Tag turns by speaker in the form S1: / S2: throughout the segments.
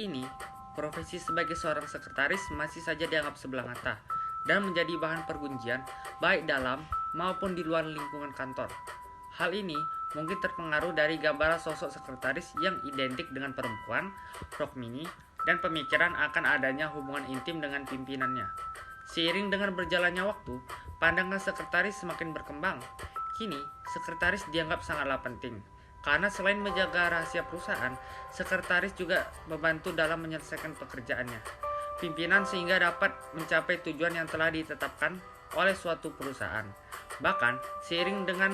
S1: ini, profesi sebagai seorang sekretaris masih saja dianggap sebelah mata dan menjadi bahan pergunjian baik dalam maupun di luar lingkungan kantor. Hal ini mungkin terpengaruh dari gambaran sosok sekretaris yang identik dengan perempuan, rok mini, dan pemikiran akan adanya hubungan intim dengan pimpinannya. Seiring dengan berjalannya waktu, pandangan sekretaris semakin berkembang. Kini, sekretaris dianggap sangatlah penting. Karena selain menjaga rahasia perusahaan, sekretaris juga membantu dalam menyelesaikan pekerjaannya. Pimpinan sehingga dapat mencapai tujuan yang telah ditetapkan oleh suatu perusahaan. Bahkan, seiring dengan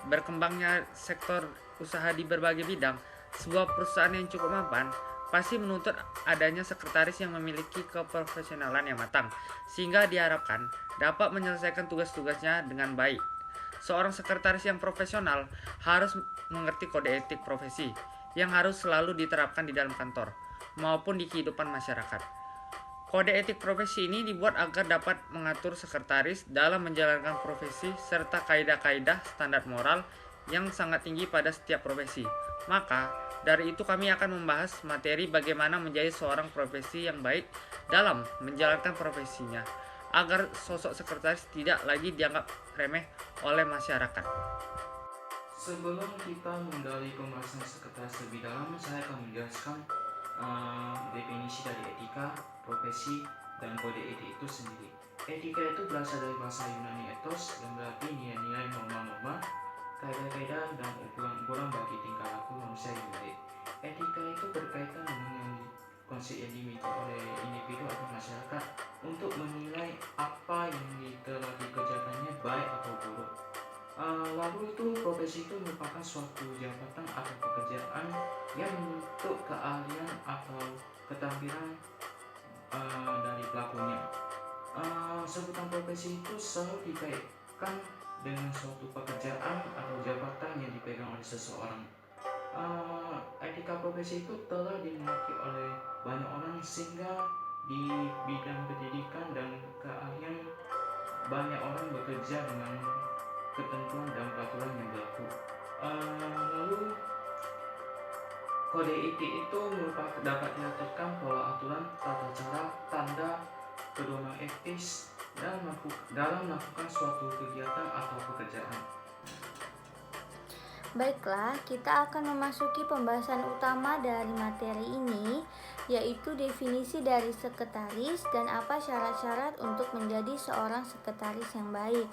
S1: berkembangnya sektor usaha di berbagai bidang, sebuah perusahaan yang cukup mapan pasti menuntut adanya sekretaris yang memiliki keprofesionalan yang matang, sehingga diharapkan dapat menyelesaikan tugas-tugasnya dengan baik. Seorang sekretaris yang profesional harus mengerti kode etik profesi yang harus selalu diterapkan di dalam kantor maupun di kehidupan masyarakat. Kode etik profesi ini dibuat agar dapat mengatur sekretaris dalam menjalankan profesi serta kaidah-kaidah standar moral yang sangat tinggi pada setiap profesi. Maka, dari itu kami akan membahas materi bagaimana menjadi seorang profesi yang baik dalam menjalankan profesinya, agar sosok sekretaris tidak lagi dianggap remeh oleh masyarakat.
S2: Sebelum kita menggali pembahasan sekretaris lebih dalam, saya akan menjelaskan definisi dari etika, profesi, dan kode etik itu sendiri. Etika itu berasal dari bahasa Yunani ethos yang berarti nilai-nilai, norma-norma, kaidah-kaidah, dan ukuran-ukuran bagi tingkah laku manusia yang baik. Etika itu berkaitan dengan konsep yang dimiliki oleh individu atau masyarakat untuk menilai apa yang telah dikerjakannya baik atau buruk. Lalu itu profesi itu merupakan suatu jabatan atau pekerjaan yang menuntut keahlian atau keterampilan dari pelakunya. Sebutan profesi itu selalu dikaitkan dengan suatu pekerjaan atau jabatan yang dipegang oleh seseorang. Etika profesi itu telah dimiliki oleh banyak orang sehingga di bidang pendidikan dan keahlian banyak orang bekerja dengan ketentuan dan peraturan yang berlaku. Lalu kode etik itu merupakan dapat diartikan pola aturan, tata cara, tanda pedoman etis dalam melakukan suatu kegiatan atau pekerjaan.
S3: Baiklah, kita akan memasuki pembahasan utama dari materi ini, yaitu definisi dari sekretaris dan apa syarat-syarat untuk menjadi seorang sekretaris yang baik.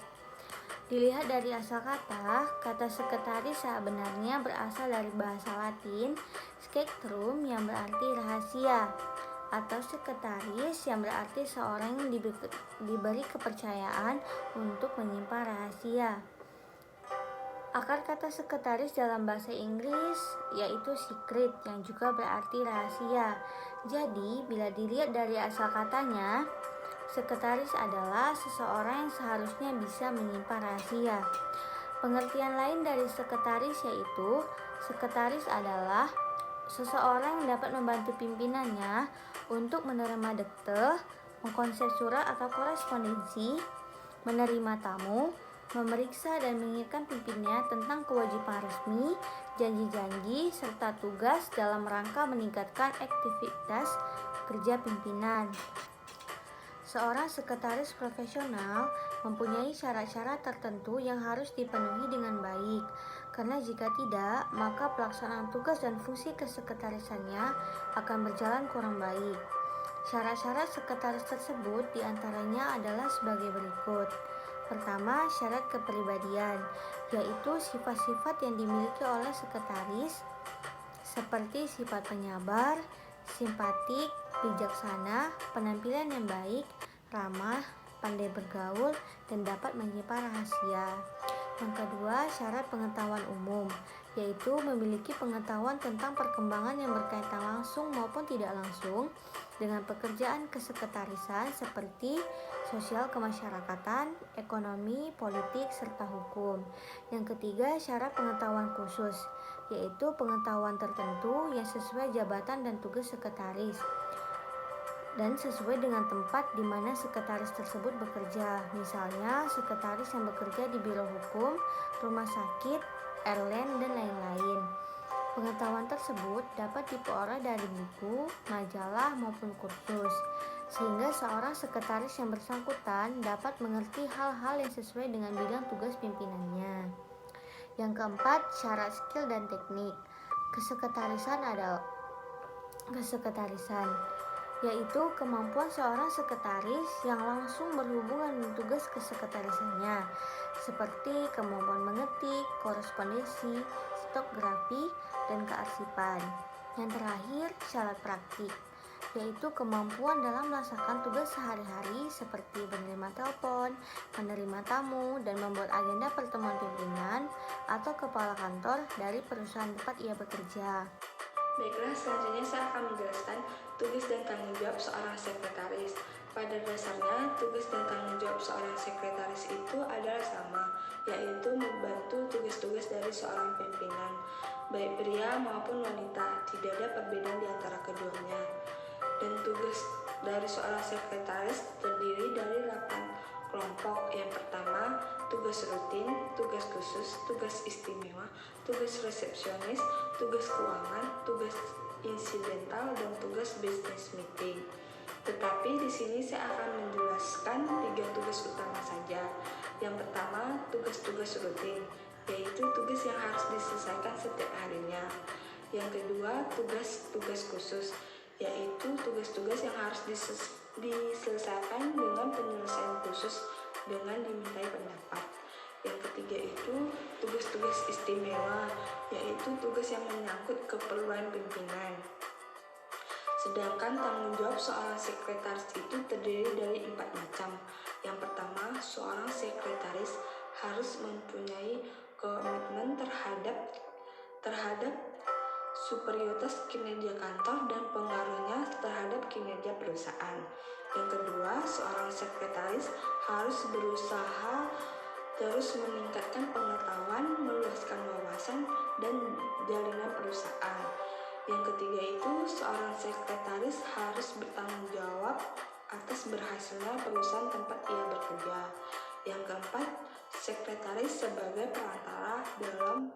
S3: Dilihat dari asal kata sekretaris sebenarnya berasal dari bahasa Latin sceptrum yang berarti rahasia, atau sekretaris yang berarti seorang yang diberi kepercayaan untuk menyimpan rahasia. Akar kata sekretaris dalam bahasa Inggris yaitu secret yang juga berarti rahasia. Jadi, bila dilihat dari asal katanya, sekretaris adalah seseorang yang seharusnya bisa menyimpan rahasia. Pengertian lain dari sekretaris yaitu sekretaris adalah seseorang yang dapat membantu pimpinannya untuk menerima dikte, mengkonsep surat atau korespondensi, menerima tamu, memeriksa dan mengingatkan pimpinannya tentang kewajiban resmi, janji-janji, serta tugas dalam rangka meningkatkan aktivitas kerja pimpinan. Seorang sekretaris profesional mempunyai syarat-syarat tertentu yang harus dipenuhi dengan baik, karena jika tidak, maka pelaksanaan tugas dan fungsi kesekretarisannya akan berjalan kurang baik. Syarat-syarat sekretaris tersebut diantaranya adalah sebagai berikut. Pertama, syarat kepribadian, yaitu sifat-sifat yang dimiliki oleh sekretaris, seperti sifat penyabar, simpatik, bijaksana, penampilan yang baik, ramah, pandai bergaul, dan dapat menyimpan rahasia. Yang kedua, syarat pengetahuan umum, yaitu memiliki pengetahuan tentang perkembangan yang berkaitan langsung maupun tidak langsung dengan pekerjaan kesekretarisan seperti sosial kemasyarakatan, ekonomi, politik, serta hukum. Yang ketiga, syarat pengetahuan khusus, yaitu pengetahuan tertentu yang sesuai jabatan dan tugas sekretaris dan sesuai dengan tempat di mana sekretaris tersebut bekerja. Misalnya, sekretaris yang bekerja di biro hukum, rumah sakit, airline, dan lain-lain. Pengetahuan tersebut dapat diperoleh dari buku, majalah, maupun kursus, sehingga seorang sekretaris yang bersangkutan dapat mengerti hal-hal yang sesuai dengan bidang tugas pimpinannya. Yang keempat, syarat skill dan teknik. Kesekretarisan yaitu kemampuan seorang sekretaris yang langsung berhubungan dengan tugas kesekretarisannya, seperti kemampuan mengetik, korespondensi, stenografi, dan kearsipan. Yang terakhir, syarat praktik, yaitu kemampuan dalam melaksanakan tugas sehari-hari seperti menerima telepon, menerima tamu, dan membuat agenda pertemuan pimpinan atau kepala kantor dari perusahaan tempat ia bekerja.
S4: Baiklah, selanjutnya saya akan menjelaskan tugas dan tanggung jawab seorang sekretaris. Pada dasarnya, tugas dan tanggung jawab seorang sekretaris itu adalah sama, yaitu membantu tugas-tugas dari seorang pimpinan, baik pria maupun wanita, tidak ada perbedaan di antara keduanya. Dan tugas dari seorang sekretaris terdiri dari 8 kelompok. Yang pertama, tugas rutin, tugas khusus, tugas istimewa, tugas resepsionis, tugas keuangan, tugas insidental, dan tugas business meeting. Tetapi di sini saya akan menjelaskan 3 tugas utama saja. Yang pertama, tugas-tugas rutin, yaitu tugas yang harus diselesaikan setiap harinya. Yang kedua, tugas-tugas khusus, yaitu tugas-tugas yang harus diselesaikan dengan penyelesaian khusus dengan dimintai pendapat. Yang ketiga itu tugas-tugas istimewa, yaitu tugas yang menyangkut keperluan pimpinan. Sedangkan tanggung jawab seorang sekretaris itu terdiri dari 4 macam. Yang pertama, seorang sekretaris harus mempunyai komitmen terhadap superioritas kinerja kantor dan pengaruhnya terhadap kinerja perusahaan. Yang kedua, seorang sekretaris harus berusaha terus meningkatkan pengetahuan, meluaskan wawasan, dan jalinan perusahaan. Yang ketiga itu, seorang sekretaris harus bertanggung jawab atas berhasilnya perusahaan tempat ia bekerja. Yang keempat, sekretaris sebagai perantara dalam